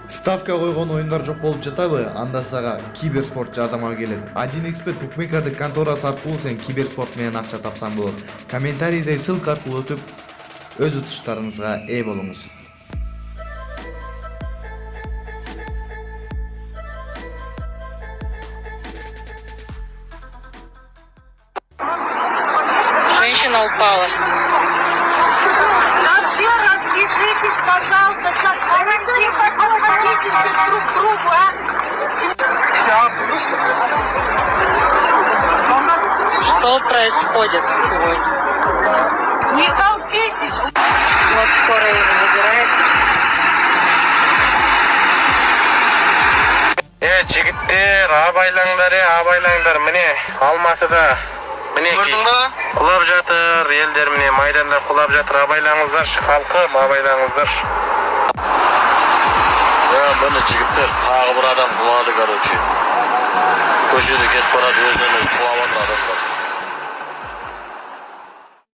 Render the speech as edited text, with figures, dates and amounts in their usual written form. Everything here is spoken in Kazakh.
Ставка койгон оюндар жок болуп жатабы? Анда сага киберспорт жардамга келет. 1xbet букмекердик конторасы аркылуу сен киберспорт менен акча тапсаң болот. Комментарийде ссылка аркылуу өтүп, өз утуштарыңызга ээ болуңуз. Женщина упала. Да все разбежитесь, пожалуйста, сейчас подходите все друг к другу, а? Что происходит сегодня? Не толпитесь. Вот скоро его забирает. Жигиттер, абайлаңдар, міне Алматыда мінекей құлап жатыр, елдер міне майданда құлап жатыр, абайлаңыздаршы, халқым, абайлаңыздаршы. Міне жігіттер, тағы бір адам құлады, короче. Көшеде кетіп барады, өзінен өзі құлап